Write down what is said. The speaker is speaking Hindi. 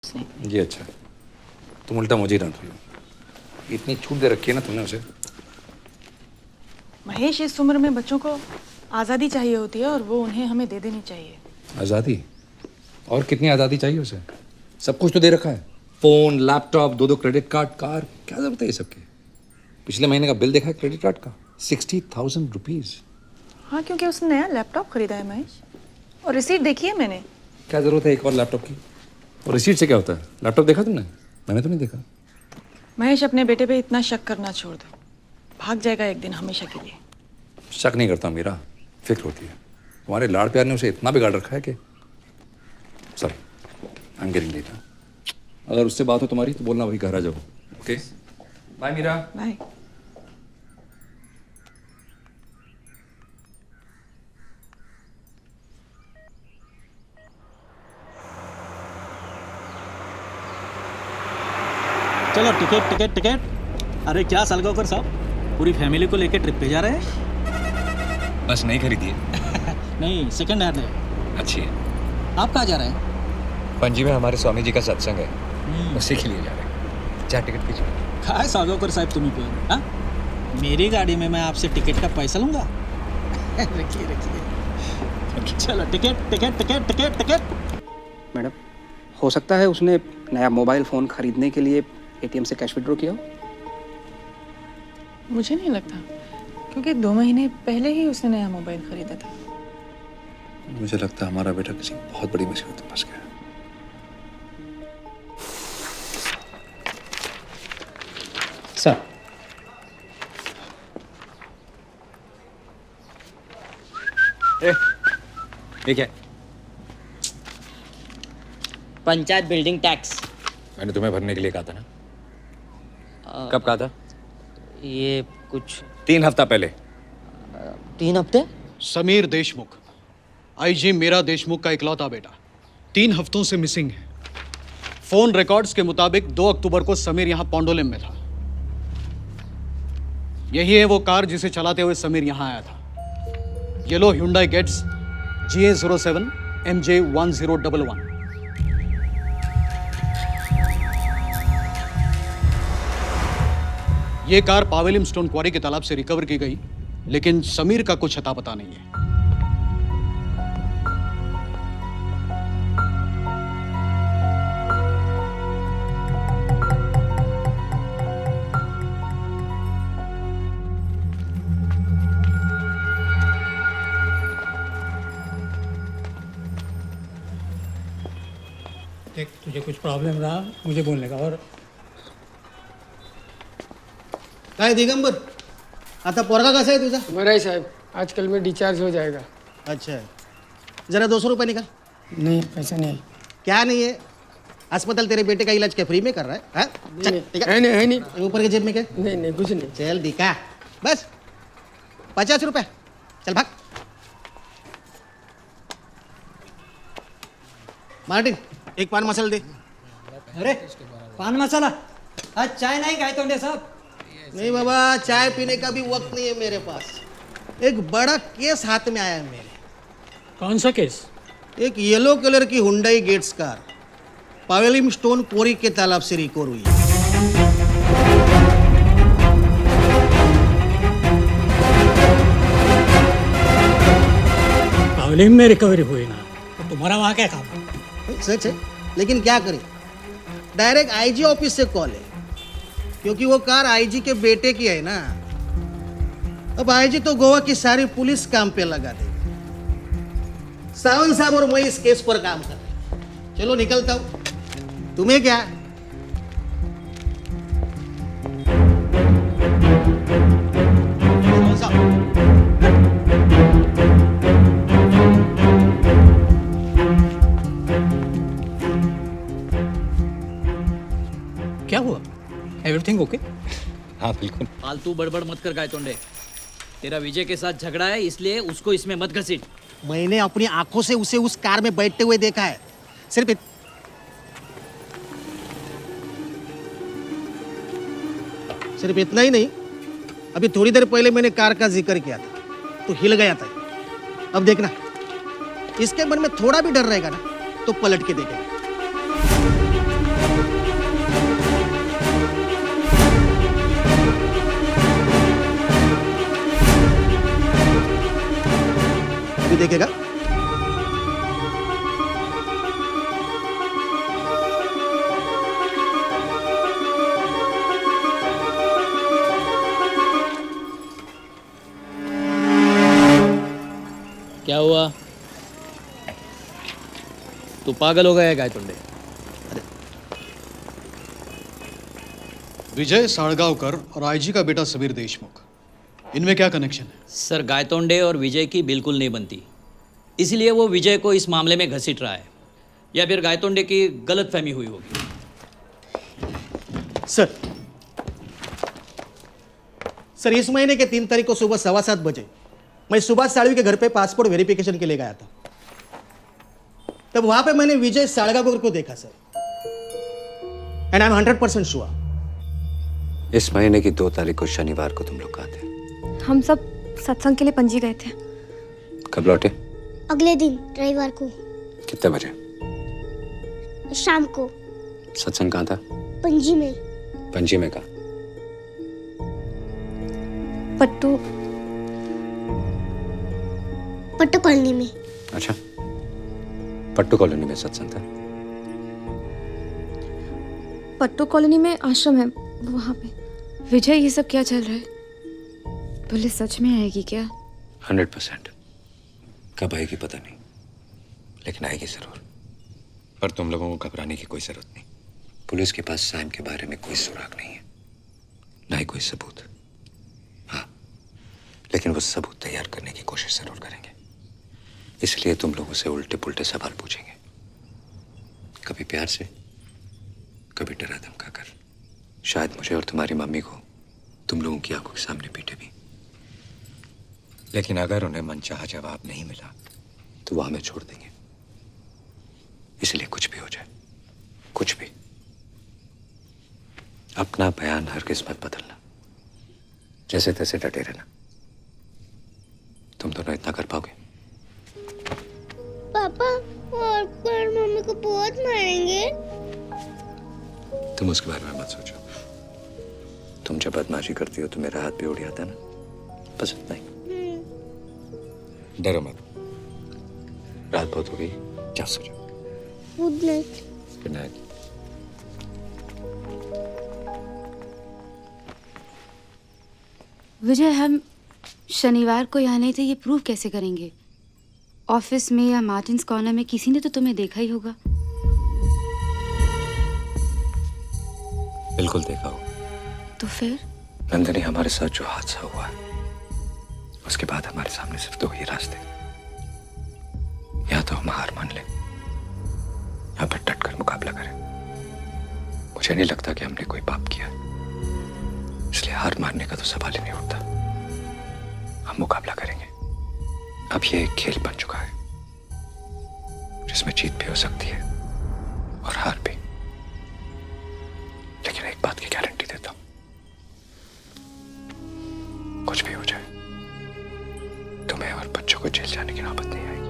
ये अच्छा है, तुम उल्टा मुझे ही डांट रही हो। इतनी छूट दे रखी है ना तुमने उसे। महेश, इस उम्र में बच्चों को आज़ादी चाहिए होती है और वो उन्हें हमें दे देनी चाहिए। आज़ादी? और कितनी आज़ादी चाहिए उसे? सब कुछ तो दे रखा है, फोन, लैपटॉप, दो क्रेडिट कार्ड, कार। क्या जरूरत है ये सबकी? पिछले महीने का बिल देखा है क्रेडिट कार्ड का? 60,000 रुपीज। हाँ, क्योंकि उसने नया लैपटॉप खरीदा है महेश, और रिसीट देखी है मैंने। क्या जरूरत है एक और लैपटॉप की? और रिसीट से क्या होता है? लैपटॉप देखा तुमने? मैंने तो नहीं देखा। महेश, अपने बेटे पे इतना शक करना छोड़ दो, भाग जाएगा एक दिन हमेशा के लिए। शक नहीं करता मीरा, फिक्र होती है। तुम्हारे लाड़ प्यार ने उसे इतना बिगाड़ रखा है कि sorry, I am getting late. अगर उससे बात हो तुम्हारी तो बोलना, वही घर आ जाओ। Okay, bye Meera. बाय। चलो टिकट टिकट टिकट। अरे क्या सलगावकर साहब, पूरी फैमिली को लेकर ट्रिप पे जा रहे हैं? बस नहीं खरीदी है। नहीं, सेकंड हैंड है। अच्छी है। आप कहाँ जा रहे हैं? पणजी में हमारे स्वामी जी का सत्संग है, उसी के लिए जा रहे हैं। क्या टिकट कीजिए? कहा है सलगावकर साहब तुम्हें पे? हाँ, मेरी गाड़ी में मैं आपसे टिकट का पैसा लूँगा? रखिए रखिए। चलो ticket ticket ticket ticket ticket. Madam, हो सकता है उसने नया मोबाइल फ़ोन खरीदने के लिए एटीएम से कैश विड्रॉ किया हो? मुझे नहीं लगता, क्योंकि 2 महीने पहले ही उसने नया मोबाइल खरीदा था। मुझे लगता है हमारा बेटा किसी बहुत बड़ी मुसीबत में फंस गया है। सर, ये क्या? Panchayat building tax. मैंने तुम्हें भरने के लिए कहा था ना। कब कहा था? ये कुछ 3 हफ्ता पहले। 3 हफ्ते। समीर देशमुख, आईजी मीरा देशमुख का इकलौता बेटा, 3 हफ्तों से मिसिंग है। फोन रिकॉर्ड्स के मुताबिक 2 अक्टूबर को समीर यहां पोंडोलिम में था। यही है वो कार जिसे चलाते हुए समीर यहां आया था। Yellow Hyundai Getz GA07 MJ1011। ये कार पावेलियम स्टोन क्वारी के तालाब से रिकवर की गई, लेकिन समीर का कुछ अता पता नहीं है। देख, तुझे कुछ प्रॉब्लम रहा मुझे बोलने का। और काय दिगंबर, आता पोरगा कसा आहे तुझा? बरं आहे साहेब, आजकल में डिस्चार्ज हो जाएगा। अच्छा है, जरा 200 रुपये निकाल। नहीं, पैसा नहीं है। क्या नहीं है? अस्पताल तेरे बेटे का इलाज क्या फ्री में कर रहा है? हाँ? चल, ठीक है नहीं, है नहीं। ऊपर के जेब में क्या? नहीं नहीं, कुछ नहीं। चल दिखा, बस 50 रुपये। चल भाग। मार्टिन, एक पान मसाला दे। अरे पान मसाला, आज चाय नहीं खाए तोंडे साहब? नहीं बाबा, चाय पीने का भी वक्त नहीं है मेरे पास। एक बड़ा केस हाथ में आया है मेरे। कौन सा केस? एक येलो कलर की Hyundai Getz कार पावेलियम स्टोन क्वारी के तालाब से रिकवर हुई है। पावलिम में रिकवरी हुई ना, तो तुम्हारा वहाँ क्या काम है? सच है, लेकिन क्या करें, डायरेक्ट आईजी ऑफिस से कॉल है, क्योंकि वो कार आईजी के बेटे की है ना। अब आईजी तो गोवा की सारी पुलिस काम पे लगा देगी। सावंत साहब और मैं इस केस पर काम कर रहे हैं। चलो निकलता हूं, तुम्हें क्या? सावंत साहब, क्या हुआ? Everything okay? हाँ बिल्कुल। फालतू बड़बड़ मत कर गायतोंडे। तेरा विजय के साथ झगड़ा है, इसलिए उसको इसमें मत घसीट। मैंने अपनी आंखों से उसे उस कार में बैठते हुए देखा है। सिर्फ इतना ही नहीं, अभी थोड़ी देर पहले मैंने कार का जिक्र किया था तो हिल गया था। अब देखना, इसके मन में थोड़ा भी डर रहेगा ना तो पलट के देखेगा। देखेगा? क्या हुआ? तू पागल हो गया है गायतोंडे? विजय साड़गांवकर और आईजी का बेटा समीर देशमुख, इनमें क्या कनेक्शन है? सर, गायतोंडे और विजय की बिल्कुल नहीं बनती, इसलिए वो विजय को इस मामले में घसीट रहा है, या फिर गायतोंडे की गलतफहमी हुई होगी। सर, इस महीने के 3 तारीख को सुबह 7:15 बजे मैं सुभाष साळवी के घर पे पासपोर्ट वेरिफिकेशन के लिए गया था। तब वहां पे मैंने विजय साळगावकर को देखा sir, and I am 100% sure. इस महीने की 2 तारीख को शनिवार को तुम लोग कहाँ थे? हम सब सत्संग के लिए पणजी गए थे। कब लौटे? अगले दिन रविवार को कितने बजे? शाम को। सत्संग कहाँ था? पणजी में। पणजी में कहाँ? पट्टू कॉलोनी में। अच्छा, पट्टू कॉलोनी में सत्संग था? पट्टू कॉलोनी में आश्रम है, वहाँ पे। विजय, ये सब क्या चल रहा है? पुलिस सच में आएगी क्या? 100%। कब आएगी पता नहीं, लेकिन आएगी जरूर। पर तुम लोगों को घबराने की कोई जरूरत नहीं। पुलिस के पास सैम के बारे में कोई सुराग नहीं है, ना ही कोई सबूत। हाँ, लेकिन वो सबूत तैयार करने की कोशिश जरूर करेंगे, इसलिए तुम लोगों से उल्टे पुल्टे सवाल पूछेंगे, कभी प्यार से, कभी डरा धमका कर। शायद मुझे और तुम्हारी मम्मी को तुम लोगों की आंखों के सामने पीटे भी। लेकिन अगर उन्हें मनचाहा जवाब नहीं मिला तो वो हमें छोड़ देंगे। इसलिए कुछ भी हो जाए, कुछ भी, अपना बयान हरगिज़ मत बदलना, जैसे तैसे डटे रहना। तुम दोनों इतना कर पाओगे? पापा और मम्मी को बहुत मारेंगे। तुम उसके बारे में मत सोचो। तुम जब बदमाशी करती हो तो मेरा हाथ भी उड़ जाता है ना, बस इतना ही। डरो मत, रात बहुत हो गई, जाओ सो जाओ। Good night. Good night. Vijay, हम शनिवार को यहाँ नहीं थे, ये प्रूव कैसे करेंगे? ऑफिस में या मार्टिन्स कॉर्नर में किसी ने तो तुम्हें देखा ही होगा। बिल्कुल देखा हो। तो फिर? नंदिनी, हमारे साथ जो हादसा हुआ है उसके बाद हमारे सामने सिर्फ 2 ही रास्ते, या तो हम हार मान लें या फिर डट कर मुकाबला करें। मुझे नहीं लगता कि हमने कोई पाप किया, इसलिए हार मानने का तो सवाल ही नहीं उठता। हम मुकाबला करेंगे। अब ये एक खेल बन चुका है जिसमें जीत भी हो सकती है और हार भी। लेकिन एक बात की गारंटी देता हूं, कुछ भी हो जाए तुम्हें और बच्चों को जेल जाने की नौबत नहीं आएगी।